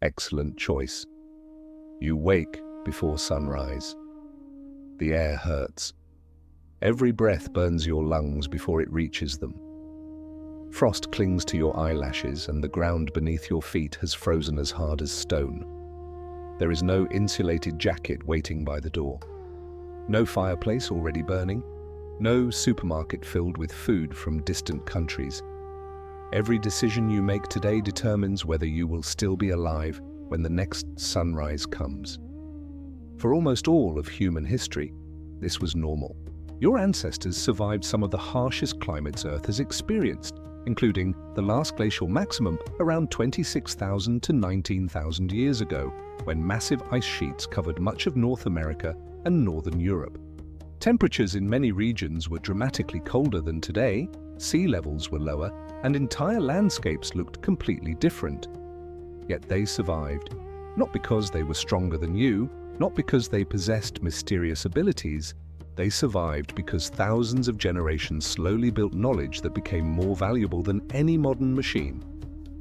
Excellent choice. You wake before sunrise. The air hurts. Every breath burns your lungs before it reaches them. Frost clings to your eyelashes and the ground beneath your feet has frozen as hard as stone. There is no insulated jacket waiting by the door. No fireplace already burning. No supermarket filled with food from distant countries. Every decision you make today determines whether you will still be alive when the next sunrise comes. For almost all of human history, this was normal. Your ancestors survived some of the harshest climates Earth has experienced, including the Last Glacial Maximum around 26,000 to 19,000 years ago, when massive ice sheets covered much of North America and Northern Europe. Temperatures in many regions were dramatically colder than today, sea levels were lower, and entire landscapes looked completely different. Yet they survived, not because they were stronger than you, not because they possessed mysterious abilities. They survived because thousands of generations slowly built knowledge that became more valuable than any modern machine.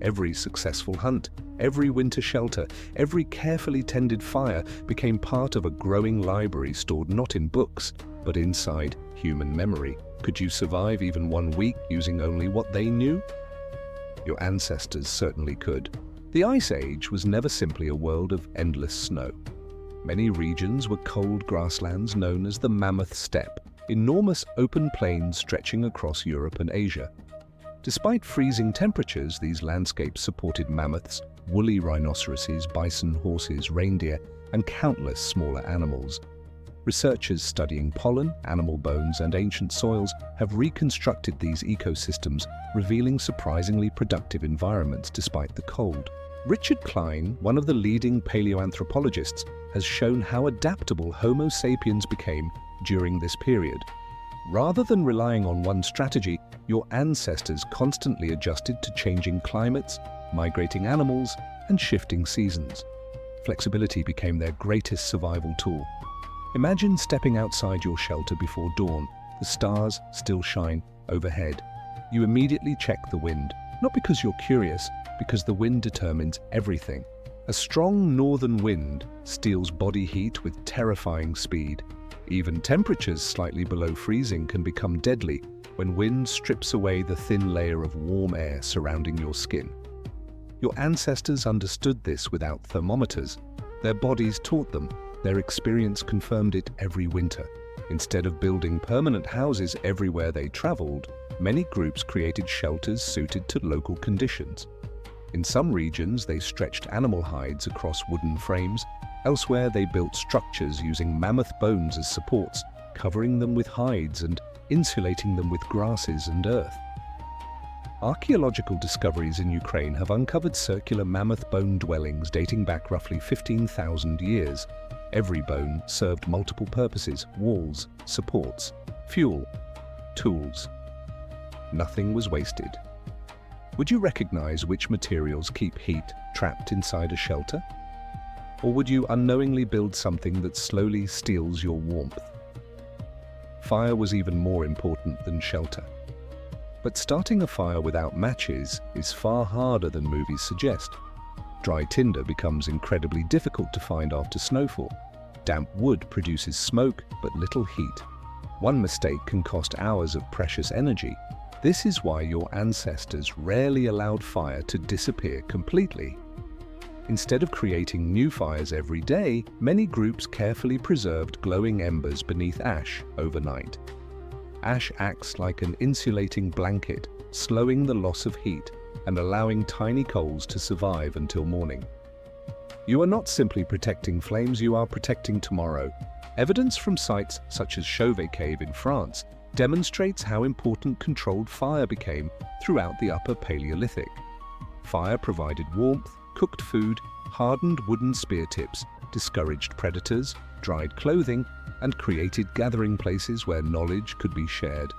Every successful hunt, every winter shelter, every carefully tended fire became part of a growing library stored not in books, but inside human memory. Could you survive even 1 week using only what they knew? Your ancestors certainly could. The Ice Age was never simply a world of endless snow. Many regions were cold grasslands known as the Mammoth Steppe, enormous open plains stretching across Europe and Asia. Despite freezing temperatures, these landscapes supported mammoths, woolly rhinoceroses, bison, horses, reindeer, and countless smaller animals. Researchers studying pollen, animal bones, and ancient soils have reconstructed these ecosystems, revealing surprisingly productive environments despite the cold. Richard Klein, one of the leading paleoanthropologists, has shown how adaptable Homo sapiens became during this period. Rather than relying on one strategy, your ancestors constantly adjusted to changing climates, migrating animals, and shifting seasons. Flexibility became their greatest survival tool. Imagine stepping outside your shelter before dawn. The stars still shine overhead. You immediately check the wind, not because you're curious, because the wind determines everything. A strong northern wind steals body heat with terrifying speed. Even temperatures slightly below freezing can become deadly when wind strips away the thin layer of warm air surrounding your skin. Your ancestors understood this without thermometers. Their bodies taught them. Their experience confirmed it every winter. Instead of building permanent houses everywhere they traveled, many groups created shelters suited to local conditions. In some regions, they stretched animal hides across wooden frames. Elsewhere, they built structures using mammoth bones as supports, covering them with hides and insulating them with grasses and earth. Archaeological discoveries in Ukraine have uncovered circular mammoth bone dwellings dating back roughly 15,000 years. Every bone served multiple purposes: walls, supports, fuel, tools. Nothing was wasted. Would you recognize which materials keep heat trapped inside a shelter? Or would you unknowingly build something that slowly steals your warmth? Fire was even more important than shelter. But starting a fire without matches is far harder than movies suggest. Dry tinder becomes incredibly difficult to find after snowfall. Damp wood produces smoke but little heat. One mistake can cost hours of precious energy. This is why your ancestors rarely allowed fire to disappear completely. Instead of creating new fires every day, many groups carefully preserved glowing embers beneath ash overnight. Ash acts like an insulating blanket, slowing the loss of heat and allowing tiny coals to survive until morning. You are not simply protecting flames, you are protecting tomorrow. Evidence from sites such as Chauvet Cave in France demonstrates how important controlled fire became throughout the Upper Paleolithic. Fire provided warmth, cooked food, hardened wooden spear tips, discouraged predators, dried clothing, and created gathering places where knowledge could be shared.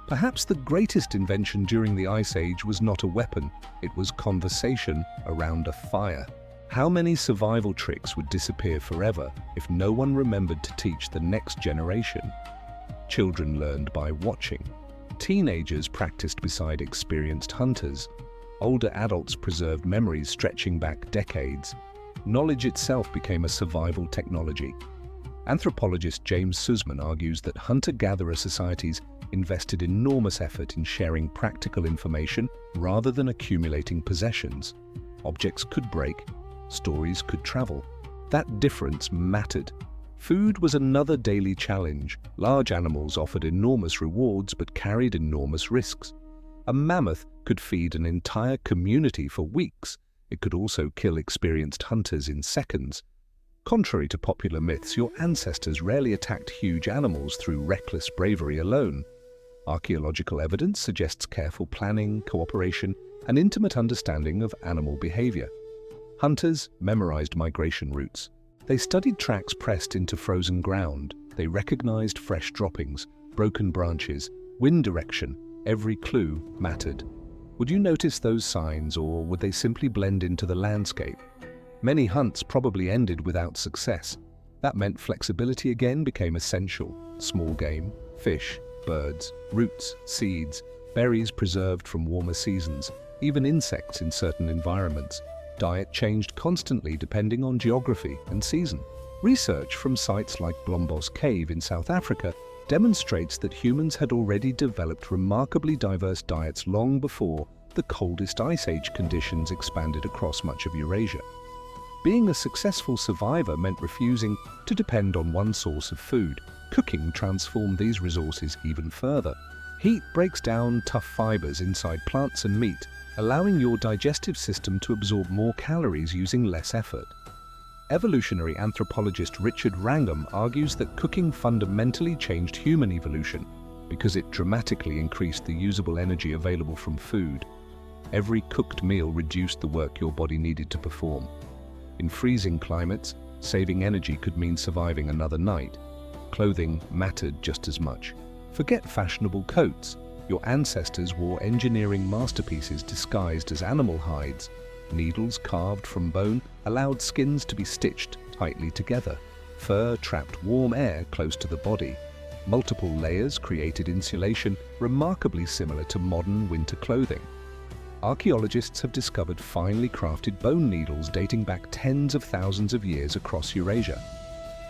Perhaps the greatest invention during the Ice Age was not a weapon, it was conversation around a fire. How many survival tricks would disappear forever if no one remembered to teach the next generation? Children learned by watching. Teenagers practiced beside experienced hunters. Older adults preserved memories stretching back decades. Knowledge itself became a survival technology. Anthropologist James Sussman argues that hunter-gatherer societies invested enormous effort in sharing practical information rather than accumulating possessions. Objects could break, stories could travel. That difference mattered. Food was another daily challenge. Large animals offered enormous rewards but carried enormous risks. A mammoth could feed an entire community for weeks. It could also kill experienced hunters in seconds. Contrary to popular myths, your ancestors rarely attacked huge animals through reckless bravery alone. Archaeological evidence suggests careful planning, cooperation, and intimate understanding of animal behavior. Hunters memorized migration routes. They studied tracks pressed into frozen ground. They recognized fresh droppings, broken branches, wind direction. Every clue mattered. Would you notice those signs, or would they simply blend into the landscape? Many hunts probably ended without success. That meant flexibility again became essential. Small game, fish, birds, roots, seeds, berries preserved from warmer seasons, even insects in certain environments. Diet changed constantly depending on geography and season. Research from sites like Blombos Cave in South Africa demonstrates that humans had already developed remarkably diverse diets long before the coldest ice age conditions expanded across much of Eurasia. Being a successful survivor meant refusing to depend on one source of food. Cooking transformed these resources even further. Heat breaks down tough fibers inside plants and meat, allowing your digestive system to absorb more calories using less effort. Evolutionary anthropologist Richard Wrangham argues that cooking fundamentally changed human evolution because it dramatically increased the usable energy available from food. Every cooked meal reduced the work your body needed to perform. In freezing climates, saving energy could mean surviving another night. Clothing mattered just as much. Forget fashionable coats. Your ancestors wore engineering masterpieces disguised as animal hides. Needles carved from bone allowed skins to be stitched tightly together. Fur trapped warm air close to the body. Multiple layers created insulation remarkably similar to modern winter clothing. Archaeologists have discovered finely crafted bone needles dating back tens of thousands of years across Eurasia.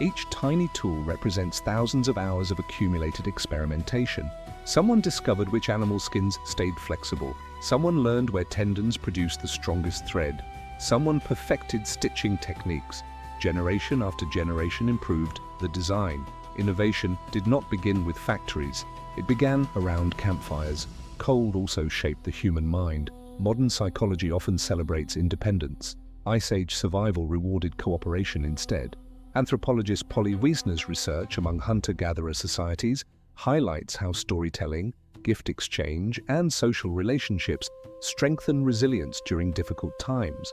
Each tiny tool represents thousands of hours of accumulated experimentation. Someone discovered which animal skins stayed flexible. Someone learned where tendons produced the strongest thread. Someone perfected stitching techniques. Generation after generation improved the design. Innovation did not begin with factories. It began around campfires. Cold also shaped the human mind. Modern psychology often celebrates independence. Ice Age survival rewarded cooperation instead. Anthropologist Polly Wiesner's research among hunter-gatherer societies highlights how storytelling, gift exchange, and social relationships strengthen resilience during difficult times.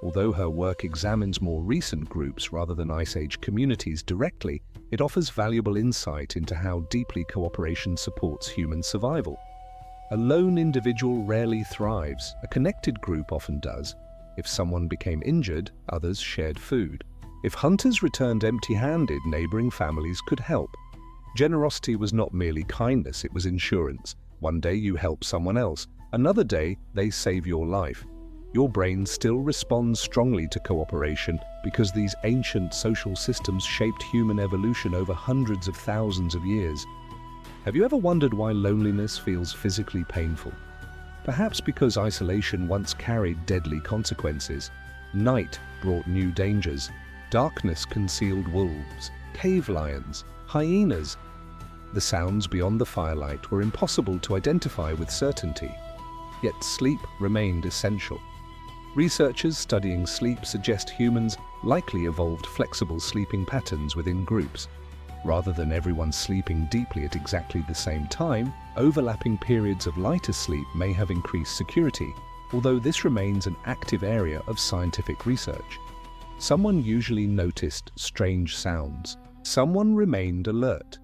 Although her work examines more recent groups rather than Ice Age communities directly, it offers valuable insight into how deeply cooperation supports human survival. A lone individual rarely thrives. A connected group often does. If someone became injured, others shared food. If hunters returned empty-handed, neighboring families could help. Generosity was not merely kindness, it was insurance. One day you help someone else, another day they save your life. Your brain still responds strongly to cooperation because these ancient social systems shaped human evolution over hundreds of thousands of years. Have you ever wondered why loneliness feels physically painful? Perhaps because isolation once carried deadly consequences. Night brought new dangers. Darkness concealed wolves, cave lions, hyenas. The sounds beyond the firelight were impossible to identify with certainty. Yet sleep remained essential. Researchers studying sleep suggest humans likely evolved flexible sleeping patterns within groups. Rather than everyone sleeping deeply at exactly the same time, overlapping periods of lighter sleep may have increased security, although this remains an active area of scientific research. Someone usually noticed strange sounds. Someone remained alert.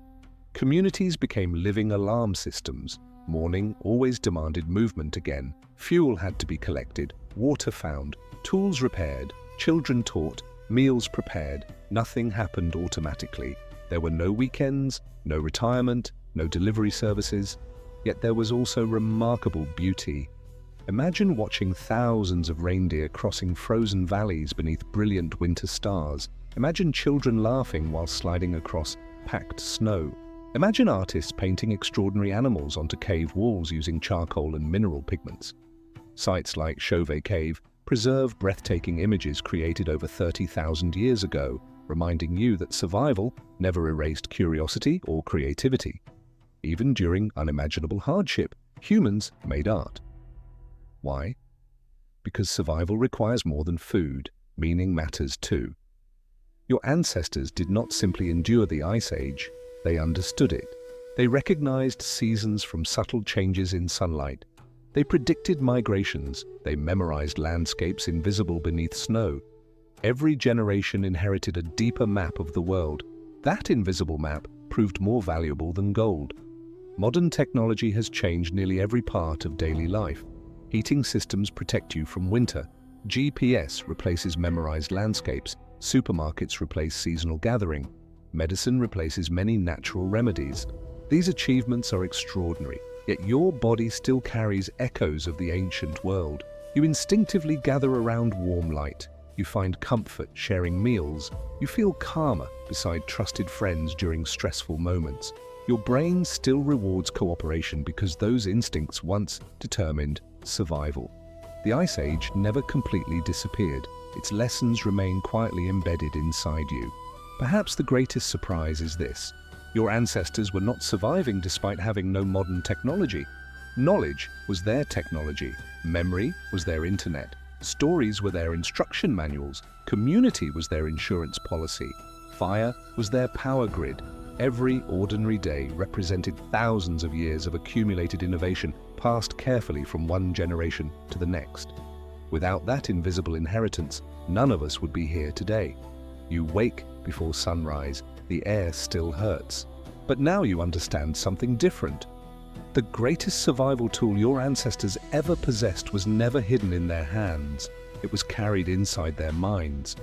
Communities became living alarm systems. Morning always demanded movement again. Fuel had to be collected, water found, tools repaired, children taught, meals prepared. Nothing happened automatically. There were no weekends, no retirement, no delivery services. Yet there was also remarkable beauty. Imagine watching thousands of reindeer crossing frozen valleys beneath brilliant winter stars. Imagine children laughing while sliding across packed snow. Imagine artists painting extraordinary animals onto cave walls using charcoal and mineral pigments. Sites like Chauvet Cave preserve breathtaking images created over 30,000 years ago, reminding you that survival never erased curiosity or creativity. Even during unimaginable hardship, humans made art. Why? Because survival requires more than food. Meaning matters too. Your ancestors did not simply endure the Ice Age, they understood it. They recognized seasons from subtle changes in sunlight. They predicted migrations. They memorized landscapes invisible beneath snow. Every generation inherited a deeper map of the world. That invisible map proved more valuable than gold. Modern technology has changed nearly every part of daily life. Heating systems protect you from winter. GPS replaces memorized landscapes. Supermarkets replace seasonal gathering. Medicine replaces many natural remedies. These achievements are extraordinary, yet your body still carries echoes of the ancient world. You instinctively gather around warm light. You find comfort sharing meals. You feel calmer beside trusted friends during stressful moments. Your brain still rewards cooperation because those instincts once determined survival. The Ice Age never completely disappeared. Its lessons remain quietly embedded inside you. Perhaps the greatest surprise is this. Your ancestors were not surviving despite having no modern technology. Knowledge was their technology. Memory was their internet. Stories were their instruction manuals. Community was their insurance policy. Fire was their power grid. Every ordinary day represented thousands of years of accumulated innovation passed carefully from one generation to the next. Without that invisible inheritance, none of us would be here today. You wake before sunrise, the air still hurts. But now you understand something different. The greatest survival tool your ancestors ever possessed was never hidden in their hands. It was carried inside their minds.